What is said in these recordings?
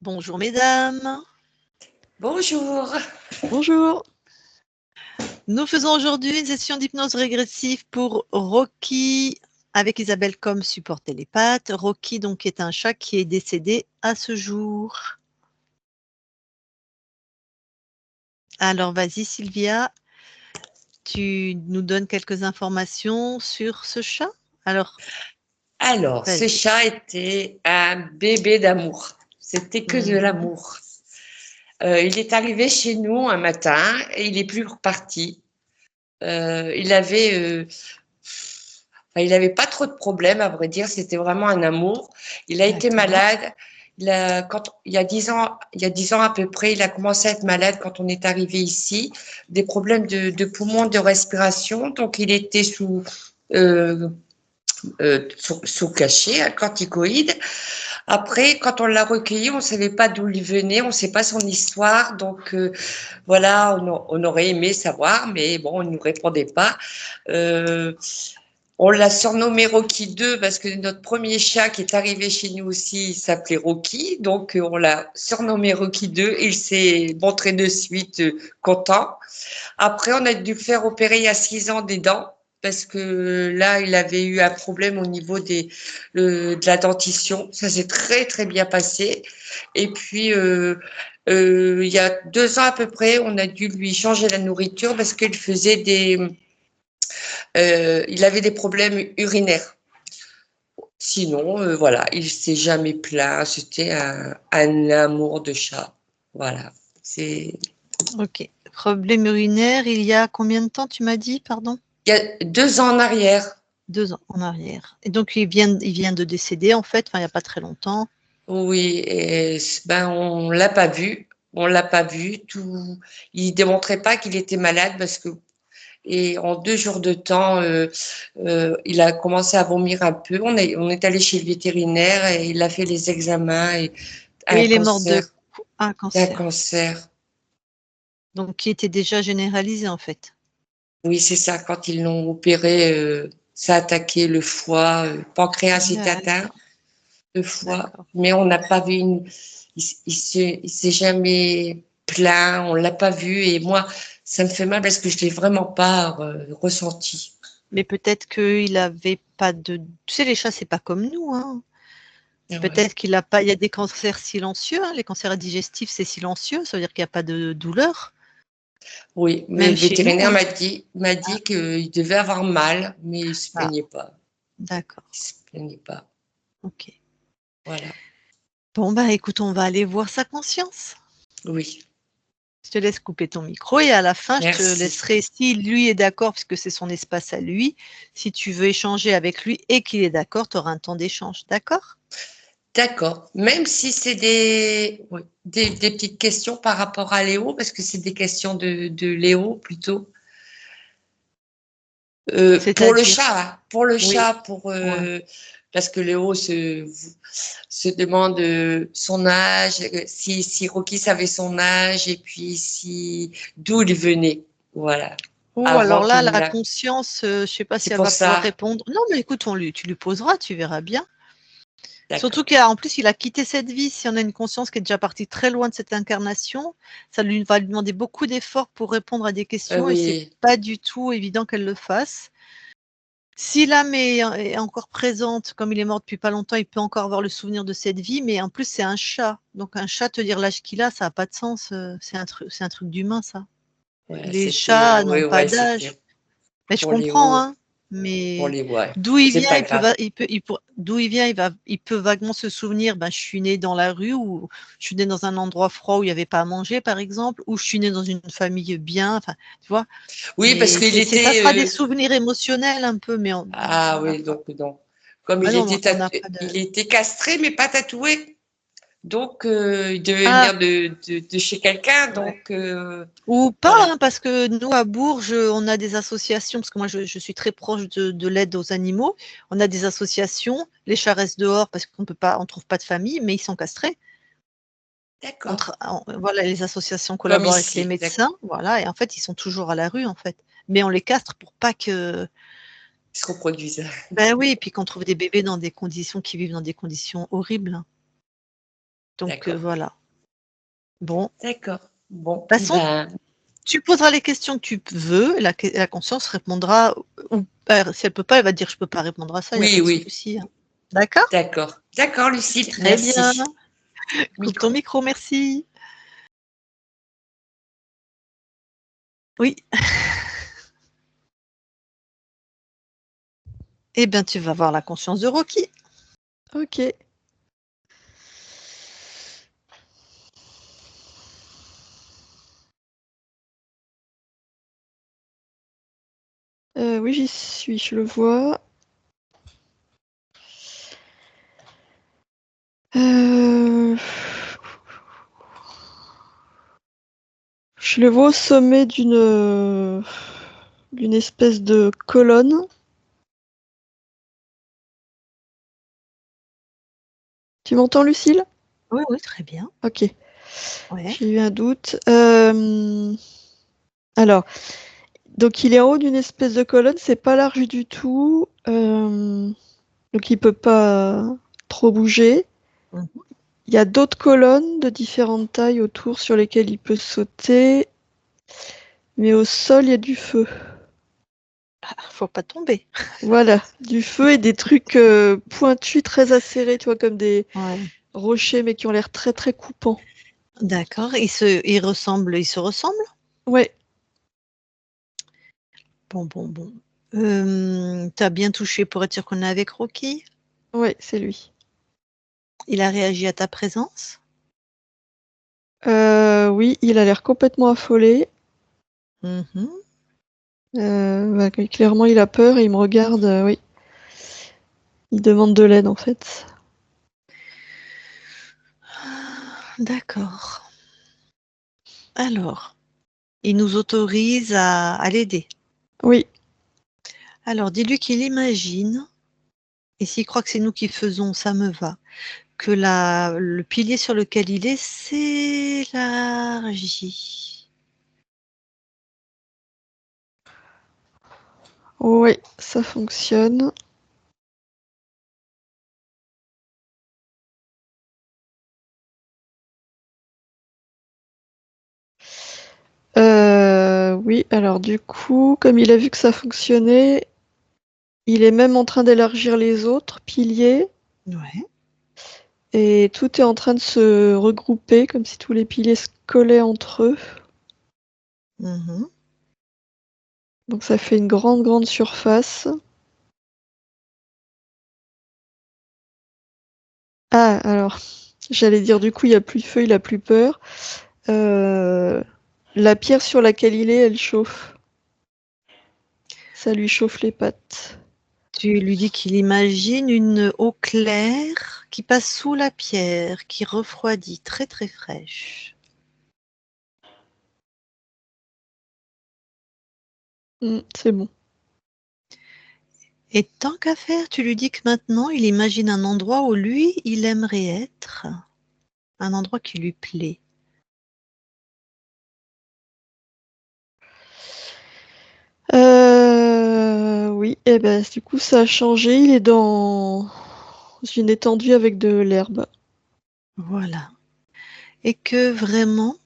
Bonjour mesdames. Bonjour. Bonjour. Nous faisons aujourd'hui une session d'hypnose régressive pour Rocky avec Isabelle comme support télépathe. Rocky donc est un chat qui est décédé à ce jour. Alors vas-y Sylvia, tu nous donnes quelques informations sur ce chat. Alors, Ce vas-y. chat était un bébé d'amour. C'était que de l'amour. Il est arrivé chez nous un matin et il est plus reparti. Il avait, il avait pas trop de problèmes, à vrai dire. C'était vraiment un amour. Il a été malade. Il y a 10 ans à peu près, il a commencé à être malade quand on est arrivé ici. Des problèmes de poumons, de respiration. Donc, il était euh, sous cachet, un corticoïde. Après, quand on l'a recueilli, on ne savait pas d'où il venait, on ne sait pas son histoire. Donc, voilà, on aurait aimé savoir, mais bon, on ne nous répondait pas. On l'a surnommé Rocky 2 parce que notre premier chat qui est arrivé chez nous aussi s'appelait Rocky. Donc, on l'a surnommé Rocky 2 et il s'est montré de suite content. Après, on a dû le faire opérer il y a 6 ans des dents parce que là, il avait eu un problème au niveau de la dentition. Ça s'est très, très bien passé. Et puis, il y a 2 ans à peu près, on a dû lui changer la nourriture parce qu'il il avait des problèmes urinaires. Sinon, voilà, il s'est jamais plaint. C'était un amour de chat. Voilà. Ok. Problème urinaire, il y a combien de temps tu m'as dit, pardon? Il y a 2 ans en arrière. 2 ans en arrière. Et donc il vient de décéder en fait, il n'y a pas très longtemps. Oui, et ben on l'a pas vu, on l'a pas vu. Il démontrait pas qu'il était malade parce que et en 2 jours de temps, il a commencé à vomir un peu. On est allé chez le vétérinaire et il a fait les examens et Et un il est mort de cancer, un d'un cancer. cancer. Donc qui était déjà généralisé en fait. Oui, c'est ça. Quand ils l'ont opéré, ça a attaqué le foie, pancréas est atteint, D'accord, le foie, d'accord. mais on n'a pas vu il s'est jamais plaint, on l'a pas vu et moi, ça me fait mal parce que je l'ai vraiment pas ressenti. Mais peut-être qu'il avait pas de. Tu sais, les chats, c'est pas comme nous, hein. Ouais. Peut-être qu'il a pas. Il y a des cancers silencieux, hein. Les cancers digestifs, c'est silencieux, ça veut dire qu'il n'y a pas de douleur. Oui, mais Même le chez nous, vétérinaire hein. m'a dit qu'il devait avoir mal, mais il se Ah, plaignait pas. d'accord. Il se plaignait pas. Ok. Voilà. Bon, bah écoute, on va aller voir sa conscience. Oui. Je te laisse couper ton micro et à la fin, je te Merci. laisserai, si lui est d'accord, puisque c'est son espace à lui, si tu veux échanger avec lui et qu'il est d'accord, tu auras un temps d'échange. D'accord? D'accord. Même si c'est oui, des petites questions par rapport à Léo, parce que c'est des questions de Léo plutôt. Pour le C'est-à-dire, chat, hein. Pour le oui, chat, ouais. parce que Léo se demande son âge, si Rocky savait son âge et puis d'où il venait. Voilà. Ou Avant alors là, qu'il la l'a. conscience, je ne sais pas si C'est elle pour va pouvoir ça. répondre. Non, mais écoute, tu lui poseras, tu verras bien. Surtout D'accord. qu'en plus, il a quitté cette vie. Si on a une conscience qui est déjà partie très loin de cette incarnation, ça va lui demander beaucoup d'efforts pour répondre à des questions et c'est Oui. pas du tout évident qu'elle le fasse. Si l'âme est encore présente, comme il est mort depuis pas longtemps, il peut encore avoir le souvenir de cette vie, mais en plus, c'est un chat. Donc, un chat, te dire l'âge qu'il a, ça n'a pas de sens. C'est un truc d'humain, ça. Ouais, Les chats n'ont oui, pas ouais, d'âge. c'était Mais je pour comprends, Léo. hein. Pour Mais Léo, ouais. d'où il C'est vient, pas grave. d'où il vient, il peut vaguement se souvenir. Ben, je suis né dans la rue ou je suis né dans un endroit froid où il n'y avait pas à manger, par exemple, ou je suis né dans une famille bien. Enfin, tu vois. Oui, parce Mais qu'il ça sera des était. souvenirs émotionnels un peu, mais Ah on n'a oui, pas. donc non. Comme Ben non, on n'a pas de. il était castré, mais pas tatoué. Donc, il devait Ah, venir de chez quelqu'un. ouais. Donc, Ou pas, voilà. hein, parce que nous, à Bourges, on a des associations, parce que moi, je suis très proche de l'aide aux animaux. On a des associations, les chats restent dehors parce qu'on peut pas, on trouve pas de famille, mais ils sont castrés. D'accord. Voilà, les associations Comme collaborent avec les ici. D'accord. médecins, voilà, et en fait, ils sont toujours à la rue, en fait. Mais on les castre pour pas que. Ils se reproduisent. Ben oui, et puis qu'on trouve des bébés dans des conditions qui vivent dans des conditions horribles. Donc D'accord. voilà. Bon. D'accord. Bon, De toute façon, tu poseras les questions que tu veux, et la conscience répondra, ou si elle peut pas, elle va dire je peux pas répondre à ça, il n'y a pas de oui. souci. Hein. D'accord? D'accord. D'accord, Lucille. Très bien. Merci. Coupe ton micro, merci. Oui. Eh bien, tu vas voir la conscience de Rocky. Ok. Oui, j'y suis, je le vois. Je le vois au sommet d'une espèce de colonne. Tu m'entends, Lucille? Oui, oui, très bien. Ok. Ouais. J'ai eu un doute. Alors, donc il est en haut d'une espèce de colonne, c'est pas large du tout. Donc il peut pas trop bouger. Mhm. Il y a d'autres colonnes de différentes tailles autour sur lesquelles il peut sauter. Mais au sol, il y a du feu. Faut pas tomber. Voilà, du feu et des trucs pointus, très acérés, tu vois, comme des Ouais. rochers, mais qui ont l'air très très coupants. D'accord. Ils se ressemblent? Ouais, Bon. T'as bien touché pour être sûr qu'on est avec Rocky? ouais, c'est lui. Il a réagi à ta présence? Oui, il a l'air complètement affolé. Mhm. Clairement, il a peur et il me regarde, oui. Il demande de l'aide, en fait. D'accord. Alors, il nous autorise à l'aider. Oui, Alors, dis-lui qu'il imagine, et s'il croit que c'est nous qui faisons, ça me va, que le pilier sur lequel il est s'élargit. oui, ça fonctionne. Oui, alors du coup, comme il a vu que ça fonctionnait, il est même en train d'élargir les autres piliers. Ouais. Et tout est en train de se regrouper, comme si tous les piliers se collaient entre eux. Mhm. Donc ça fait une grande surface. Ah, alors, j'allais dire du coup, il n'y a plus de feu, il a plus peur. La pierre sur laquelle il est, elle chauffe. Ça lui chauffe les pattes. Tu lui dis qu'il imagine une eau claire qui passe sous la pierre, qui refroidit, très très fraîche. C'est bon. Et tant qu'à faire, tu lui dis que maintenant, il imagine un endroit où lui, il aimerait être, un endroit qui lui plaît. Oui, et ben du coup ça a changé. Il est dans une étendue avec de l'herbe. Voilà. Et que vraiment,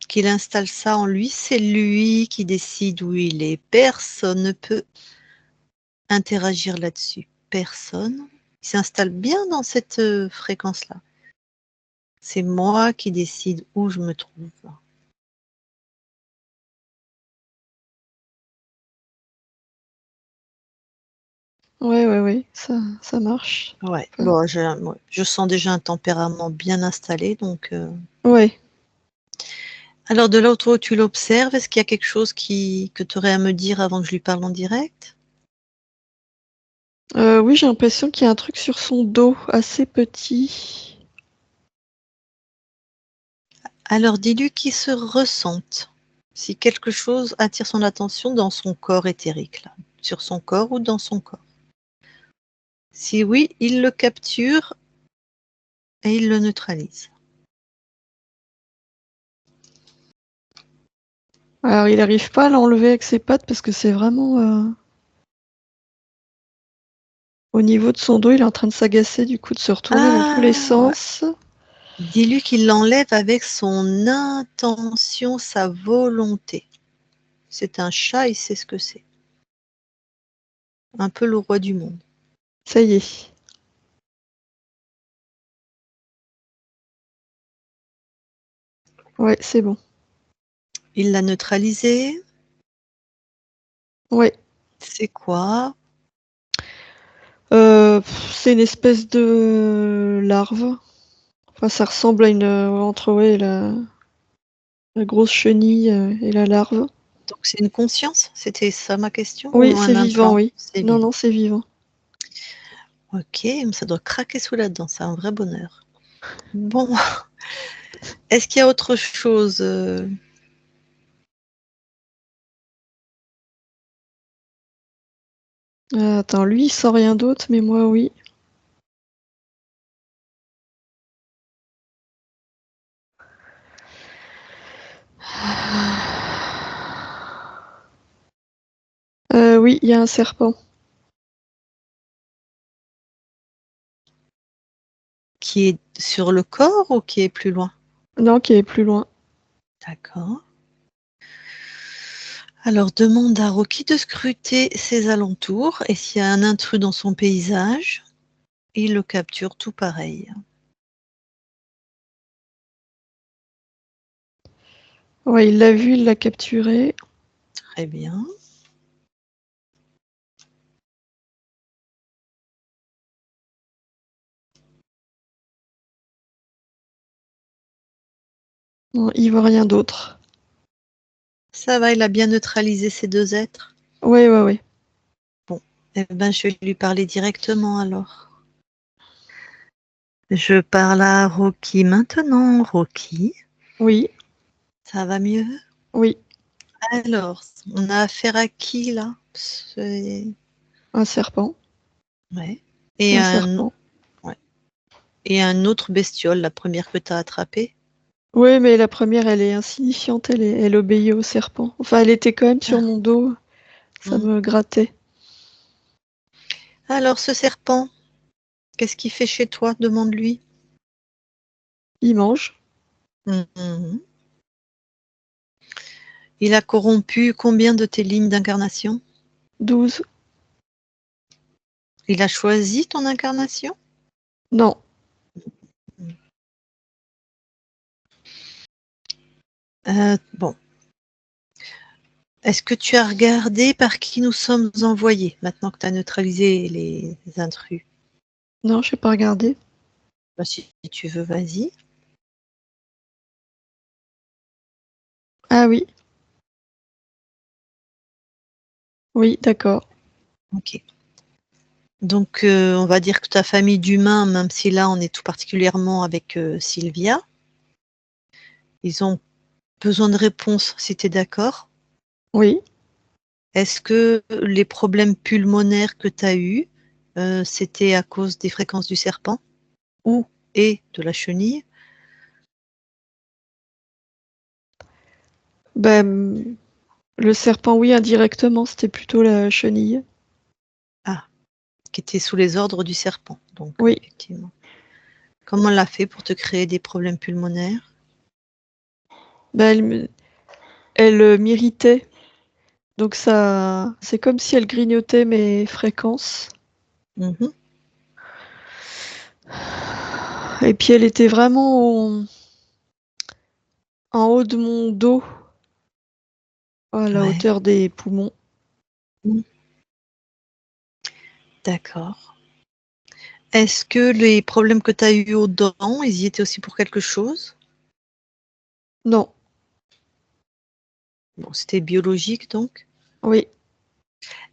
qu'il installe ça en lui, c'est lui qui décide où il est. Personne ne peut interagir là-dessus. Personne. Il s'installe bien dans cette fréquence-là. C'est moi qui décide où je me trouve. Ouais, ça marche. Ouais. Enfin, Bon, je sens déjà un tempérament bien installé, donc. ouais. Alors de là où toi tu l'observes, est-ce qu'il y a quelque chose que tu aurais à me dire avant que je lui parle en direct? Oui, j'ai l'impression qu'il y a un truc sur son dos assez petit. Alors dis-lui qu'il se ressente. Si quelque chose attire son attention dans son corps éthérique, là, sur son corps ou dans son corps. Si oui, il le capture et il le neutralise. Alors, il n'arrive pas à l'enlever avec ses pattes parce que c'est vraiment au niveau de son dos. Il est en train de s'agacer, du coup, de se retourner dans tous les Ah, ouais. sens. Dis-lui qu'il l'enlève avec son intention, sa volonté. C'est un chat, il sait ce que c'est. Un peu le roi du monde. Ça y est. Ouais, c'est bon. Il l'a neutralisé. Ouais. C'est quoi? C'est une espèce de larve. Enfin, ça ressemble à une entre la grosse chenille et la larve. Donc c'est une conscience? C'était ça ma question? Oui, Ou c'est un vivant, implant? oui. C'est Non, vivant. non, c'est vivant. Ok, ça doit craquer sous la dent, c'est un vrai bonheur. Bon, est-ce qu'il y a autre chose? Attends, lui, il sent rien d'autre, mais moi, oui. Oui, il y a un serpent. Qui est sur le corps ou qui est plus loin? Non, qui est plus loin. D'accord. Alors demande à Rocky de scruter ses alentours et s'il y a un intrus dans son paysage, il le capture tout pareil. Ouais, il l'a vu, il l'a capturé. Très bien. Non, il voit rien d'autre. Ça va, il a bien neutralisé ces deux êtres. Ouais, ouais, ouais. Bon, eh ben, je vais lui parler directement alors. Je parle à Rocky maintenant. Rocky, Oui, ça va mieux? oui. Alors, on a affaire à qui là? C'est- Un serpent. Ouais. Et Un un, serpent. ouais. Et un autre bestiole, la première que tu as attrapée. Oui, mais la première, elle est insignifiante, elle obéit au serpent. Enfin, elle était quand même sur Ah, mon dos, ça hmm. me grattait. Alors, ce serpent, qu'est-ce qu'il fait chez toi? Demande-lui. Il mange. Mhm. Il a corrompu combien de tes lignes d'incarnation? 12. Il a choisi ton incarnation? Non. Bon. Est-ce que tu as regardé par qui nous sommes envoyés, maintenant que tu as neutralisé les intrus? Non, je n'ai pas regardé. Bah, si tu veux, vas-y. Ah oui. Oui, d'accord. Ok. Donc, on va dire que ta famille d'humains, même si là, on est tout particulièrement avec Sylvia, ils ont besoin de réponses, si tu es d'accord. Oui. Est-ce que les problèmes pulmonaires que tu as eus, c'était à cause des fréquences du serpent ou et de la chenille? Ben, le serpent, oui, indirectement, c'était plutôt la chenille. Ah, qui était sous les ordres du serpent, donc Oui. effectivement. Comment elle l'a fait pour te créer des problèmes pulmonaires? Ben, elle m'irritait. Donc ça, c'est comme si elle grignotait mes fréquences. Mhm. Et puis elle était vraiment en haut de mon dos, à la Ouais, hauteur des poumons. mm, d'accord. Est-ce que les problèmes que tu as eus aux dents, ils y étaient aussi pour quelque chose? Non, Bon, c'était biologique donc. oui,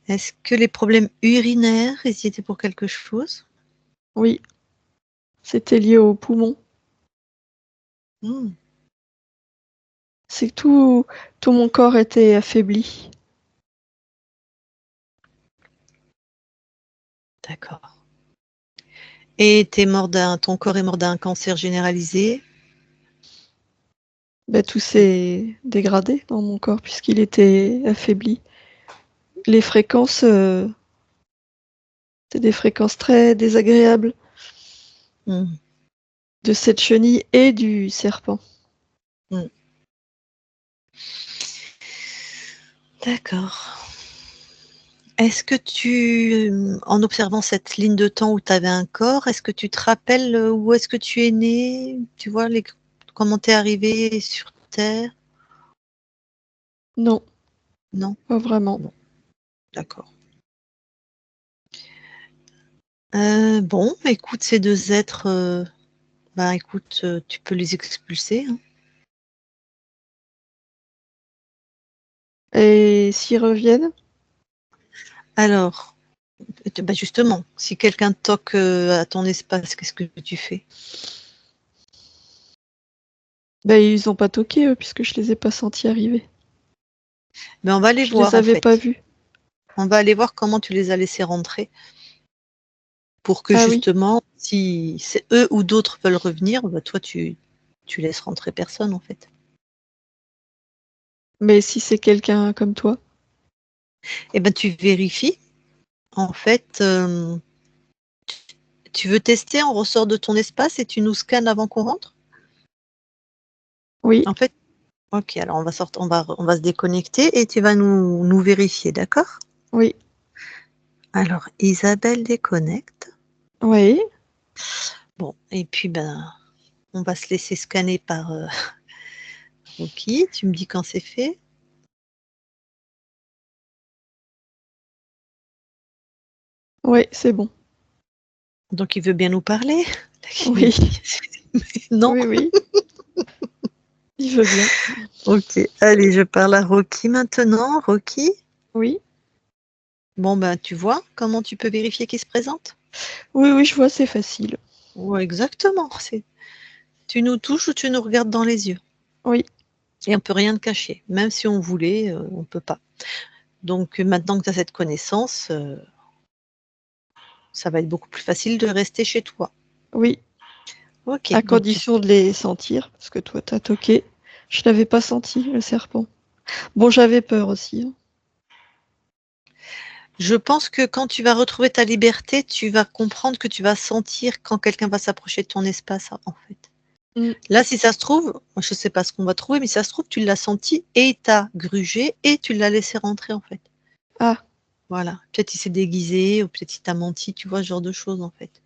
Est-ce que les problèmes urinaires, ils y étaient pour quelque chose? oui, c'était lié aux poumons. Hmm, C'est que tout mon corps était affaibli. d'accord. Et ton corps est mort d'un cancer généralisé? Ben, tout s'est dégradé dans mon corps puisqu'il était affaibli. Les fréquences, c'est des fréquences très désagréables. Hmm, de cette chenille et du serpent. D'accord. Est-ce que en observant cette ligne de temps où tu avais un corps, est-ce que tu te rappelles où est-ce que tu es né? Tu vois comment tu es arrivé sur Terre? Non, Non? pas vraiment. Bon, d'accord. Bon, écoute, ces deux êtres, écoute, tu peux les expulser, hein. Et s'ils reviennent? Alors, justement, si quelqu'un toque à ton espace, qu'est-ce que tu fais? Ils ont pas toqué, eux, puisque je les ai pas sentis arriver. Mais on va aller Je les voir en avais pas fait. vus. On va aller voir comment tu les as laissés rentrer pour que Ah oui, justement, si c'est eux ou d'autres veulent revenir, toi tu laisses rentrer personne en fait. mais si c'est quelqu'un comme toi? Eh ben tu vérifies. En fait, tu veux tester, on ressort de ton espace et tu nous scannes avant qu'on rentre? Oui, En fait, OK, alors on va se déconnecter et tu vas nous vérifier, d'accord? oui, Alors Isabelle déconnecte. oui, Bon et puis, on va se laisser scanner par, Rocky. Tu me dis quand c'est fait? oui, c'est bon. Donc il veut bien nous parler? Oui, Non? oui, oui, il veut bien. OK. Allez, je parle à Rocky maintenant. Rocky? Oui, Bon, tu vois comment tu peux vérifier qu'il se présente? oui, oui, je vois, c'est facile. Ouais, exactement. Tu nous touches ou tu nous regardes dans les yeux Oui, et on peut rien te cacher. Même si on voulait, on peut pas. Donc maintenant que tu as cette connaissance, ça va être beaucoup plus facile de rester chez toi. oui, OK, à donc condition de les sentir, parce que toi, t'as toqué. Je l'avais pas senti, le serpent. Bon, j'avais peur aussi, hein. je pense que quand tu vas retrouver ta liberté, tu vas comprendre que tu vas sentir quand quelqu'un va s'approcher de ton espace, en fait. Mm. Là, si ça se trouve, moi je sais pas ce qu'on va trouver, mais si ça se trouve, tu l'as senti et tu as grugé et tu l'as laissé rentrer, en fait. Ah, Voilà. Peut-être il s'est déguisé ou peut-être il t'a menti, tu vois? Ce genre de choses, en fait.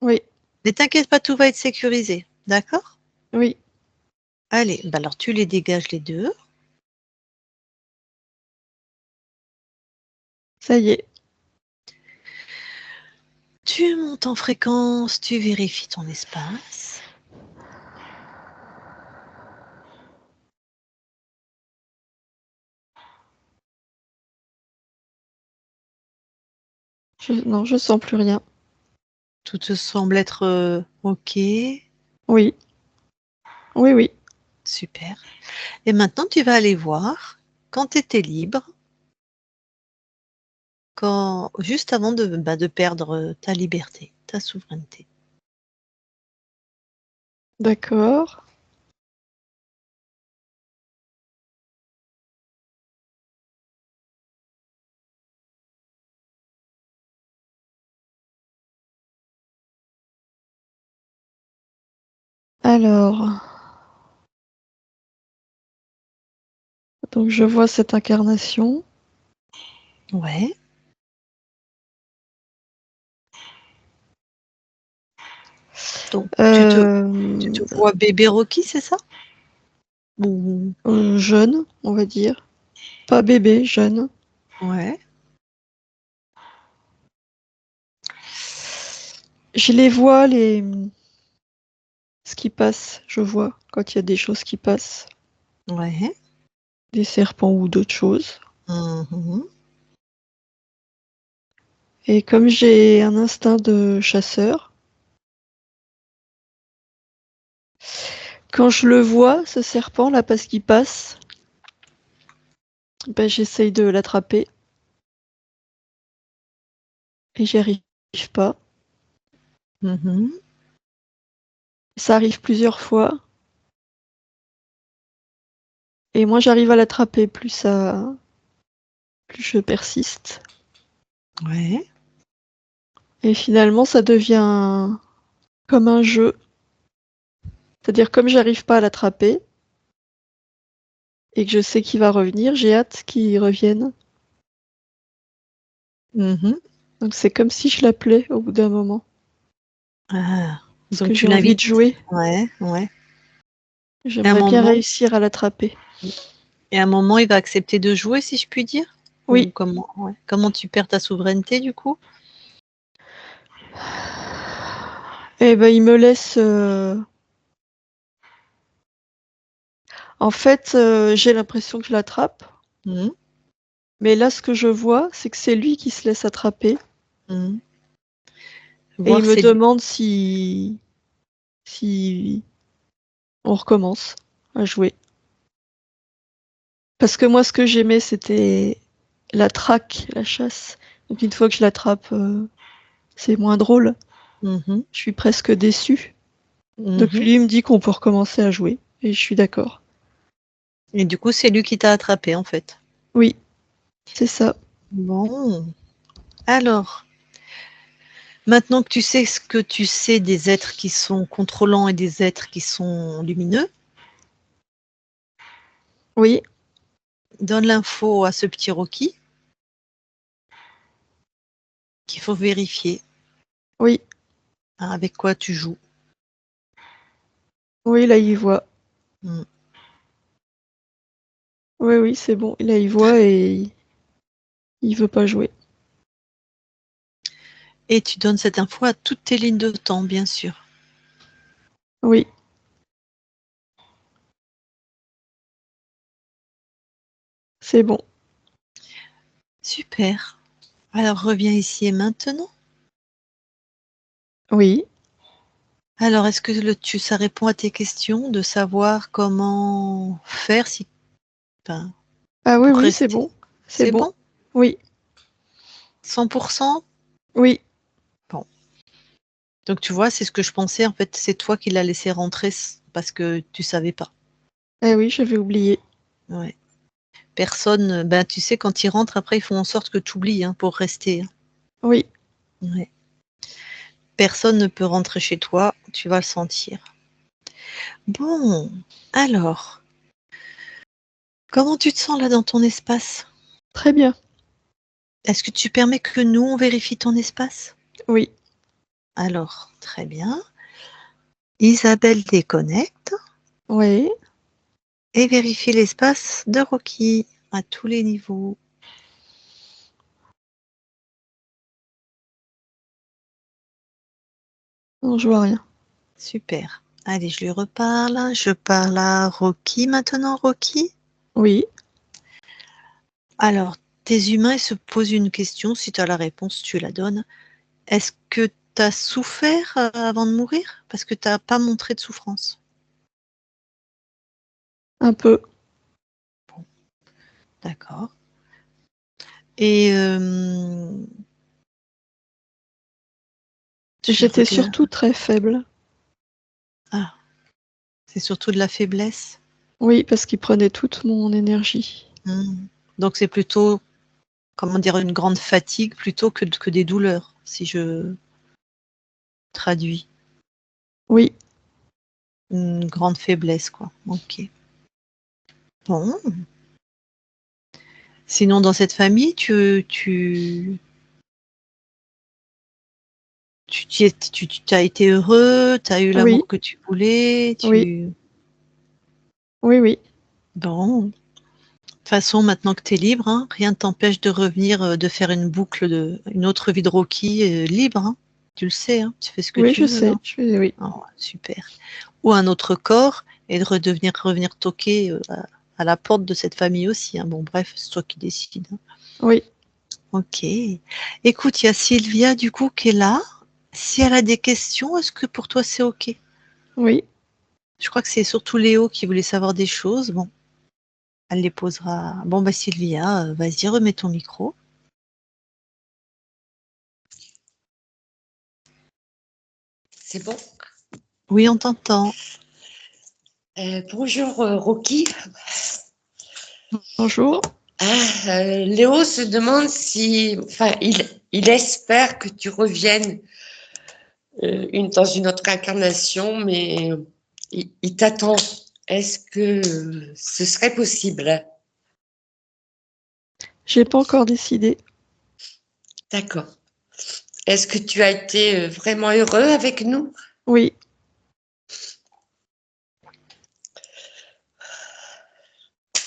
oui, Mais t'inquiète pas, tout va être sécurisé, d'accord? oui, Allez, alors tu les dégages les 2. ça y est. Tu montes en fréquence, tu vérifies ton espace. Non, je sens plus rien. Tout te semble être, OK, Oui, oui, oui. super. Et maintenant tu vas aller voir quand tu étais libre, juste avant de perdre, ta liberté, ta souveraineté. D'accord. Alors, donc je vois cette incarnation. Ouais. Donc tu te Euh, vois bébé Rocky, c'est ça? Ou Jeune, on va dire. Pas bébé, jeune. ouais, Je les vois, ce qui passe. Je vois quand il y a des choses qui passent. ouais. Des serpents ou d'autres choses. Mmh. Et comme j'ai un instinct de chasseur, quand je le vois, ce serpent là, parce qu'il passe, j'essaye de l'attraper et j'y arrive pas. Mmh. Ça arrive plusieurs fois et moins j'arrive à l'attraper, plus je persiste. Ouais. Et finalement, ça devient comme un jeu. C'est-à-dire, comme j'arrive pas à l'attraper et que je sais qu'il va revenir, j'ai hâte qu'il revienne. Mhm. Donc c'est comme si je l'appelais au bout d'un moment. Ah, Parce donc que tu j'ai envie l'invites. de jouer. Ouais, ouais. Et à un J'aimerais bien moment, réussir à l'attraper. il va accepter de jouer, si je puis dire. Oui. Ou comment, ouais. Comment tu perds ta souveraineté du coup? Eh ben, il me laisse. En fait, j'ai l'impression que je l'attrape. Mhm. Mais là, ce que je vois, c'est que c'est lui qui se laisse attraper. Mhm. Et Voir il me c'est demande si on recommence à jouer. Parce que moi, ce que j'aimais, c'était la traque, la chasse. Donc une fois que je l'attrape, c'est moins drôle. Mhm. Je suis presque déçue. Donc Mhm. lui il me dit qu'on peut recommencer à jouer. Et je suis d'accord. Et du coup, c'est lui qui t'a attrapé en fait. Oui, c'est ça. Bon. Alors, maintenant que tu sais ce que tu sais des êtres qui sont contrôlants et des êtres qui sont lumineux, Oui, donne l'info à ce petit Rocky qu'il faut vérifier oui, avec quoi tu joues. oui, là il voit. Mm. Oui, oui, c'est bon. Là il voit et il veut pas jouer. Et tu donnes cette info à toutes tes lignes de temps, bien sûr. Oui, c'est bon. Super. Alors reviens ici et maintenant. Oui. Alors, est-ce que ça répond à tes questions de savoir comment faire si, enfin, Ah oui, pour oui, c'est rester? bon. C'est C'est bon. bon? Oui, 100%? oui, Bon. Donc tu vois, c'est ce que je pensais. En fait, c'est toi qui l'as laissé rentrer parce que tu savais pas. eh oui, j'avais oublié. Ouais. Personne, ben tu sais, quand ils rentrent, après, ils font en sorte que tu oublies pour rester. Oui, Ouais. Personne ne peut rentrer chez toi, tu vas le sentir. Bon, alors, comment tu te sens là dans ton espace? très bien. Est-ce que tu permets que nous, on vérifie ton espace? Oui, Alors, très bien. Isabelle déconnecte oui. et vérifie l'espace de Rocky à tous les niveaux. Non, je vois rien. Super. Allez, je lui reparle. Je parle à Rocky maintenant, Rocky. Oui. Alors, tes humains ils se posent une question. Si tu as la réponse, tu la donnes. Est-ce que tu as souffert avant de mourir? Parce que tu n'as pas montré de souffrance. Un peu. D'accord. Et je J'étais regarde. surtout très faible. Ah, c'est surtout de la faiblesse. Oui, parce qu'il prenait toute mon énergie. Hmm. Donc c'est plutôt, comment dire, une grande fatigue plutôt que des douleurs, si je traduis. Oui. Une grande faiblesse, quoi. Ok. Bon. Sinon, dans cette famille, tu as été heureux, tu as eu Oui, l'amour que tu voulais, oui, oui, oui. Bon. De toute façon, maintenant que tu es libre, rien ne t'empêche de revenir, de faire une boucle une autre vie de Rocky libre. Tu le sais, tu fais ce que Oui, tu je veux. sais. Je fais, oui. Oh, super. Ou un autre corps et de revenir toquer à la porte de cette famille aussi. Bon, bref, c'est toi qui décides. Oui, Ok. Écoute, il y a Sylvia du coup qui est là. Si elle a des questions, est-ce que pour toi c'est ok? oui. Je crois que c'est surtout Léo qui voulait savoir des choses. Bon, elle les posera. Bon, bah Sylvia, vas-y, remets ton micro. C'est bon. Oui, on t'entend. Bonjour Rocky. Bonjour. Léo se demande si, enfin, il espère que tu reviennes dans une autre incarnation, mais Il t'attend. Est-ce que ce serait possible? J'ai pas encore décidé. D'accord. Est-ce que tu as été vraiment heureux avec nous? Oui,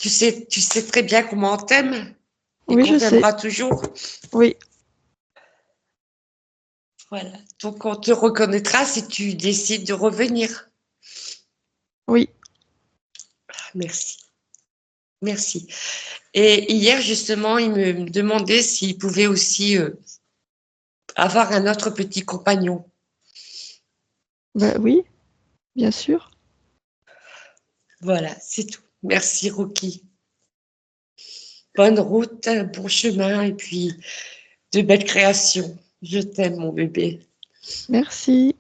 Tu sais très bien comment on t'aime et oui, qu'on je sais. t'aimera toujours. Oui, Voilà. Donc, on te reconnaîtra si tu décides de revenir. oui. Merci. Merci. Et hier, justement, il me demandait s'il pouvait aussi avoir un autre petit compagnon. Bah oui, bien sûr. Voilà, c'est tout. Merci, Rocky. Bonne route, bon chemin et puis de belles créations. Je t'aime, mon bébé. Merci.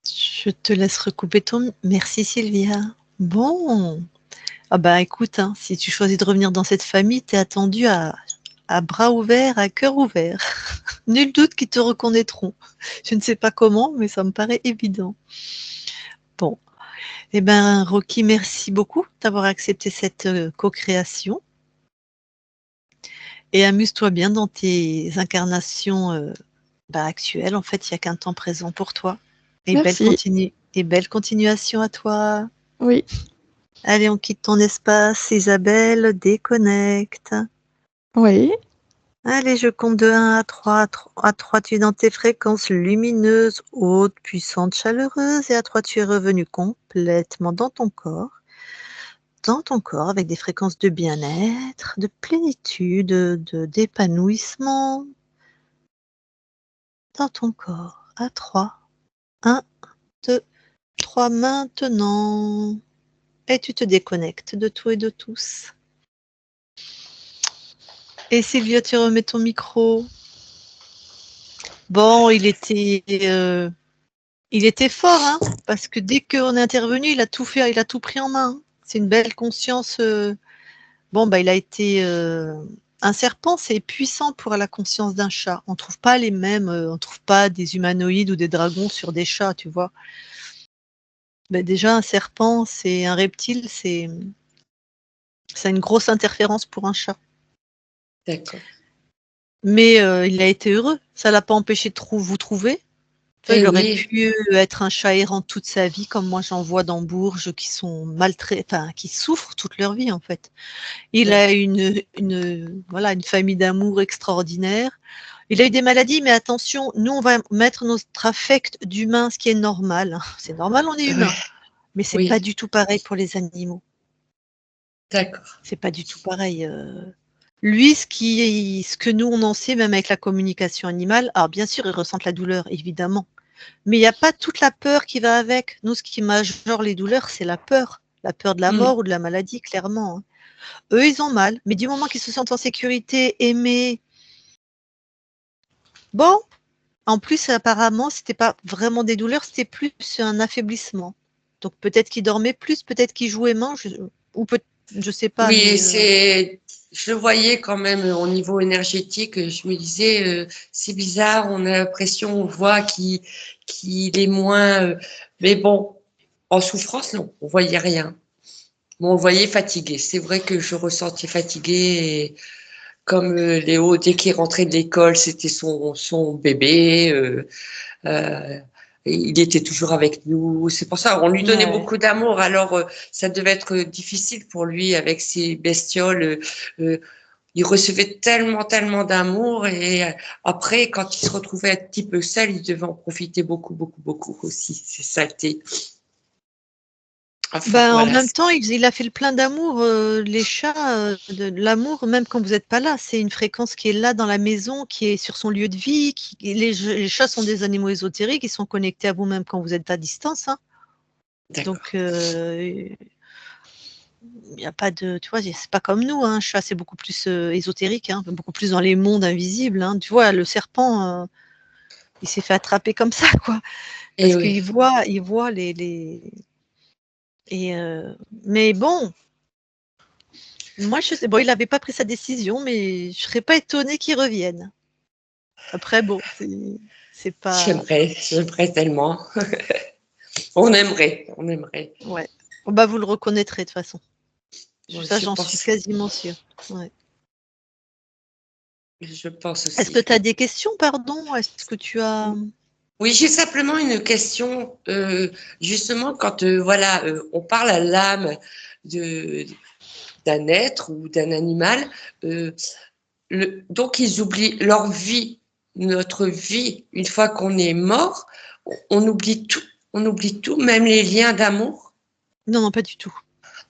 Je te laisse recouper ton. Merci Sylvia. Bon. Ah bah écoute, hein, si tu choisis de revenir dans cette famille, t'es attendu à bras ouverts, à cœur ouvert. Nul doute qu'ils te reconnaîtront. Je ne sais pas comment, mais ça me paraît évident. Bon. Eh ben, Rocky, merci beaucoup d'avoir accepté cette co-création. Et amuse-toi bien dans tes incarnations actuelles. En fait, il n'y a qu'un temps présent pour toi. Et Merci. belle continuation à toi. Oui. Allez, on quitte ton espace. Isabelle, déconnecte. Oui. Allez, je compte de 1 à 3. À 3, tu es dans tes fréquences lumineuses, hautes, puissantes, chaleureuses. Et à 3, tu es revenu complètement dans ton corps. Dans ton corps, avec des fréquences de bien-être, de plénitude, d'épanouissement. Dans ton corps. À 3. 1, 2, 3 maintenant. Et tu te déconnectes de tout et de tous. Et Sylvia, tu remets ton micro. Bon, il était fort, hein, parce que dès qu'on est intervenu, il a tout fait, il a tout pris en main. C'est une belle conscience. Bon, bah, il a été un serpent, c'est puissant pour la conscience d'un chat. On trouve pas les mêmes, on trouve pas des humanoïdes ou des dragons sur des chats, tu vois. Bah, déjà, un serpent, c'est un reptile, c'est une grosse interférence pour un chat. D'accord. Mais il a été heureux. Ça l'a pas empêché de vous trouver. Tu vois, Eh il aurait oui, pu être un chat errant toute sa vie, comme moi j'en vois dans Bourges qui sont maltraités, enfin qui souffrent toute leur vie en fait. Il a voilà, une famille d'amour extraordinaire. Il a eu des maladies, mais attention, nous on va mettre notre affect d'humain, ce qui est normal. C'est normal, on est humain, mais c'est pas oui, du tout pareil pour les animaux. d'accord. C'est pas du tout pareil. Lui, ce que nous on en sait, même avec la communication animale, alors bien sûr, ils ressentent la douleur, évidemment. Mais il n'y a pas toute la peur qui va avec. Nous, ce qui majore les douleurs, c'est la peur. La peur de la Hmm. mort ou de la maladie, clairement, hein. Eux, ils ont mal, mais du moment qu'ils se sentent en sécurité, aimés, bon, en plus, apparemment, c'était pas vraiment des douleurs, c'était plus un affaiblissement. Donc peut-être qu'ils dormaient plus, peut-être qu'ils jouaient moins, ou je sais pas, Oui, mais je le voyais quand même au niveau énergétique. Je me disais, c'est bizarre, on a l'impression, on voit qu'il est moins. Mais bon, en souffrance, non, on voyait rien. Bon, on voyait fatigué. C'est vrai que je ressentais fatigué. Et comme Léo, dès qu'il rentrait de l'école, c'était son bébé. Euh, il était toujours avec nous. C'est pour ça, on lui donnait ouais. beaucoup d'amour. Alors, ça devait être difficile pour lui avec ses bestioles. Il recevait tellement, tellement d'amour. Et après, quand il se retrouvait un petit peu seul, il devait en profiter beaucoup, beaucoup, beaucoup aussi. C'est ça a été. Enfin, Ben, en voilà. même temps, il a fait le plein d'amour. Les chats, de l'amour, même quand vous n'êtes pas là, c'est une fréquence qui est là dans la maison, qui est sur son lieu de vie. Les chats sont des animaux ésotériques, ils sont connectés à vous même quand vous êtes à distance, hein. D'accord. Donc, il n'y a pas de, tu vois, c'est pas comme nous, hein. Un chat, c'est beaucoup plus ésotérique, hein, beaucoup plus dans les mondes invisibles, hein. Tu vois, le serpent, il s'est fait attraper comme ça, quoi, Et parce oui. qu'il voit et mais bon. Moi, je sais, bon, il n'avait pas pris sa décision, mais je serais pas étonnée qu'il revienne. Après, bon, c'est. C'est pas. J'aimerais tellement. On aimerait. Ouais. Oh, bah, vous le reconnaîtrez de toute façon. Ça, Je j'en suis pense, quasiment sûre. Ouais. je pense Est-ce que aussi. tu as des questions, pardon? Est-ce que tu as. Oui, j'ai simplement une question. Justement, quand voilà, on parle à l'âme de, d'un être ou d'un animal, euh, donc ils oublient leur vie, notre vie. Une fois qu'on est mort, on oublie tout. On oublie tout, même les liens d'amour. Non, non, pas du tout.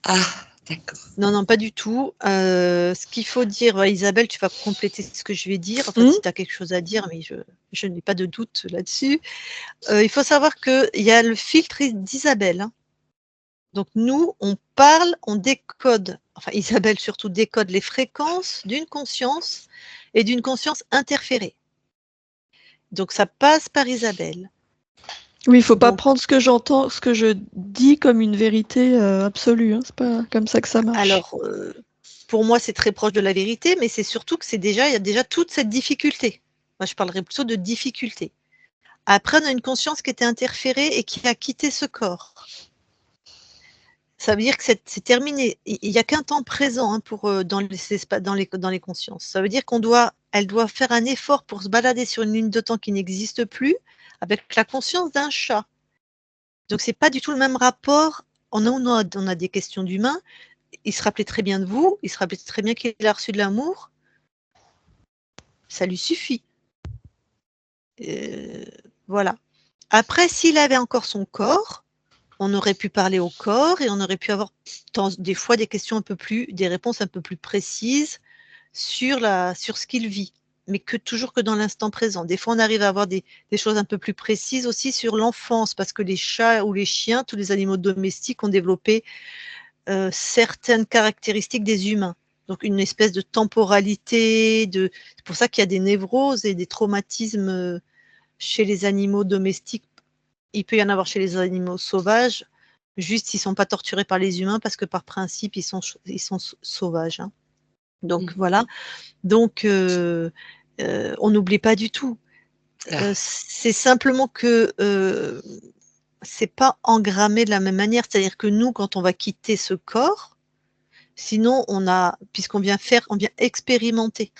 Ah, d'accord. Non, non, pas du tout. Ce qu'il faut dire, Isabelle, tu vas compléter ce que je vais dire. En fait, si tu as quelque chose à dire, mais je n'ai pas de doute là-dessus. Il faut savoir qu'il y a le filtre d'Isabelle, hein. Donc nous, on parle, on décode, enfin Isabelle surtout décode les fréquences d'une conscience et d'une conscience interférée. Donc ça passe par Isabelle. Oui, il faut pas Donc, prendre ce que j'entends, ce que je dis comme une vérité absolue, hein. C'est pas comme ça que ça marche. alors, pour moi, c'est très proche de la vérité, mais c'est surtout que il y a déjà toute cette difficulté. Moi, je parlerais plutôt de difficulté. Après, on a une conscience qui était interférée et qui a quitté ce corps. Ça veut dire que c'est terminé. Il n'y a qu'un temps présent, hein, dans les consciences. Ça veut dire elle doit faire un effort pour se balader sur une ligne de temps qui n'existe plus avec la conscience d'un chat. Donc, c'est pas du tout le même rapport. On a des questions d'humains. Il se rappelait très bien de vous. Il se rappelait très bien qu'il a reçu de l'amour. Ça lui suffit. Voilà. Après, s'il avait encore son corps, on aurait pu parler au corps et on aurait pu avoir des fois des réponses un peu plus précises sur ce qu'il vit, mais toujours que dans l'instant présent. Des fois, on arrive à avoir des choses un peu plus précises aussi sur l'enfance, parce que les chats ou les chiens, tous les animaux domestiques ont développé certaines caractéristiques des humains. Donc une espèce de temporalité, c'est pour ça qu'il y a des névroses et des traumatismes chez les animaux domestiques. Il peut y en avoir chez les animaux sauvages, juste ils ne sont pas torturés par les humains parce que par principe, ils sont sauvages, hein. Donc voilà. Donc on n'oublie pas du tout. C'est simplement que c'est pas engrammé de la même manière. C'est-à-dire que nous, quand on va quitter ce corps, sinon puisqu'on vient expérimenter.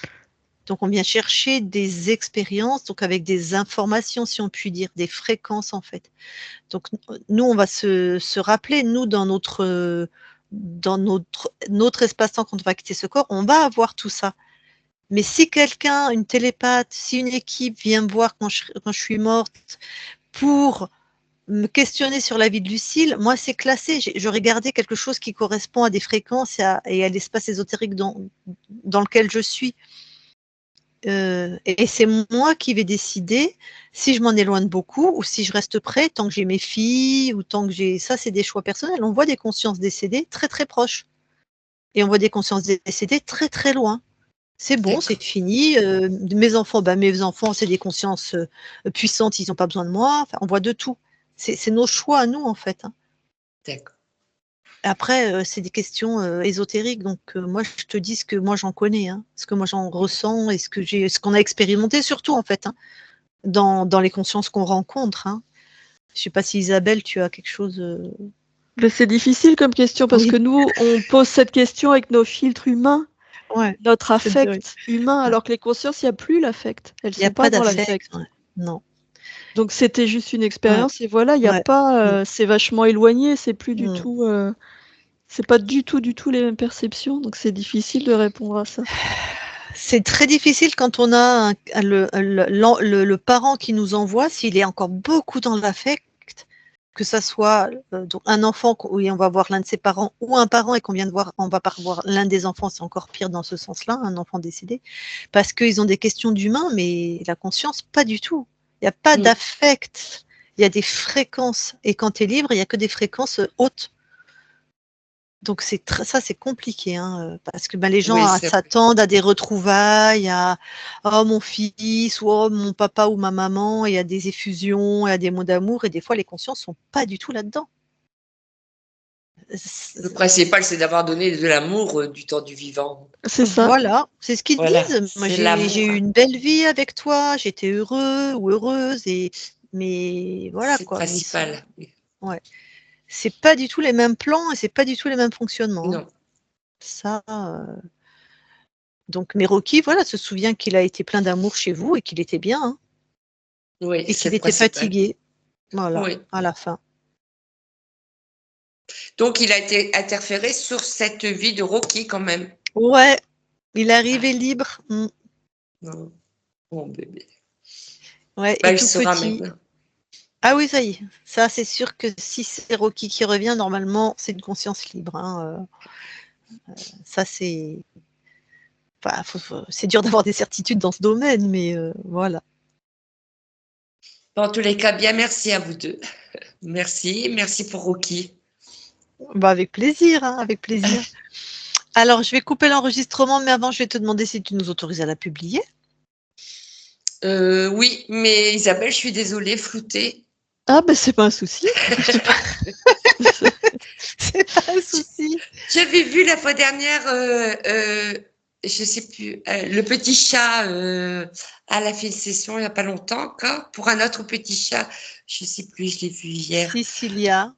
Donc, on vient chercher des expériences, donc avec des informations, si on peut dire, des fréquences en fait. Donc, nous, on va se rappeler, nous, dans notre espace-temps, quand on va quitter ce corps, on va avoir tout ça. Mais si quelqu'un, une télépathe, si une équipe vient me voir quand je suis morte pour me questionner sur la vie de Lucille, moi, c'est classé. J'aurais gardé quelque chose qui correspond à des fréquences et à l'espace ésotérique dans lequel je suis. Et c'est moi qui vais décider si je m'en éloigne beaucoup ou si je reste près tant que j'ai mes filles ou tant que j'ai. Ça, c'est des choix personnels. On voit des consciences décédées très très proches et on voit des consciences décédées très très loin. C'est bon, c'est fini. Mes enfants, c'est des consciences puissantes, ils n'ont pas besoin de moi. Enfin, on voit de tout. C'est nos choix à nous, en fait, hein. D'accord. Après, c'est des questions ésotériques. Donc, moi, je te dis ce que moi j'en connais, hein, ce que moi j'en ressens et ce qu'on a expérimenté, surtout, en fait, hein, dans les consciences qu'on rencontre, hein. Je ne sais pas si Isabelle, tu as quelque chose. Mais c'est difficile comme question parce que nous, on pose cette question avec nos filtres humains, Ouais, notre c'est vrai. affect humain, alors que les consciences, il n'y a plus l'affect. Elles Il n'y a sont pas pas dans d'affect. l'affect. Ouais. Non. Donc c'était juste une Ouais. expérience et voilà, il n'y a Ouais. pas, c'est vachement éloigné, c'est plus du Mm. tout, c'est pas du tout les mêmes perceptions, donc c'est difficile de répondre à ça. C'est très difficile quand on a le parent qui nous envoie, s'il est encore beaucoup dans l'affect, que ça soit donc un enfant où on va voir l'un de ses parents ou un parent et on va pas voir l'un des enfants, c'est encore pire dans ce sens-là, un enfant décédé, parce qu'ils ont des questions d'humain, mais la conscience, pas du tout. Il n'y a pas d'affect, il y a des fréquences. Et quand tu es libre, il n'y a que des fréquences hautes. Donc ça, c'est compliqué, hein, parce que les gens s'attendent à des retrouvailles, à oh mon fils ou oh mon papa ou ma maman, et à des effusions, et à des mots d'amour, et des fois les consciences sont pas du tout là-dedans. Le principal, c'est d'avoir donné de l'amour du temps du vivant. C'est ça. Voilà, c'est ce qu'ils Voilà, disent. Moi, c'est l'amour. j'ai eu une belle vie avec toi, j'étais heureux ou heureuse, mais voilà C'est le quoi. Mais principal. ouais, c'est pas du tout les mêmes plans et c'est pas du tout les mêmes fonctionnements. Non. Ça. Donc, mais Rocky, voilà, se souvient qu'il a été plein d'amour chez vous et qu'il était bien, hein, Oui, et c'est qu'il le était principal. fatigué. Voilà, Oui. à la fin. Donc, il a été interféré sur cette vie de Rocky quand même. Ouais, il est arrivé libre. Non. Mon bébé. Ouais, Bah, et il tout sera petit. maintenant. Ah oui, ça y est. Ça, c'est sûr que si c'est Rocky qui revient, normalement, c'est une conscience libre, hein. Ça, c'est. Enfin, c'est dur d'avoir des certitudes dans ce domaine, mais voilà. En tous les cas, bien merci à vous deux. Merci pour Rocky. Bah, avec plaisir, hein, avec plaisir. Alors, je vais couper l'enregistrement, mais avant, je vais te demander si tu nous autorises à la publier. Oui, mais Isabelle, je suis désolée, floutée. Ah, ben c'est pas un souci. C'est pas un souci. J'avais vu la fois dernière, je sais plus, le petit chat à la session il n'y a pas longtemps encore, pour un autre petit chat. Je sais plus, je l'ai vu hier. Cecilia.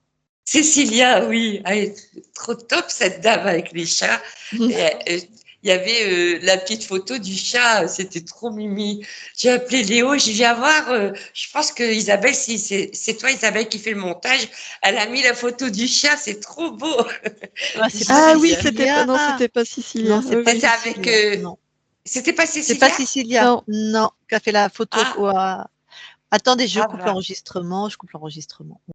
Cécilia, oui, elle est trop top cette dame avec les chats. Et, il y avait la petite photo du chat, c'était trop mimi. J'ai appelé Léo, j'ai viens voir. Je pense que Isabelle, si c'est toi Isabelle qui fait le montage, elle a mis la photo du chat, c'est trop beau. Ah, c'est pas Ah oui, Cecilia. c'était pas Sicilia. Non, c'est Oui, pas oui. C'était avec. Cecilia. Non, C'était pas c'est pas Cécilia? Cecilia. Non. Non, qui a fait la photo. Ah, Attendez, je ah coupe bah. l'enregistrement. Je coupe l'enregistrement.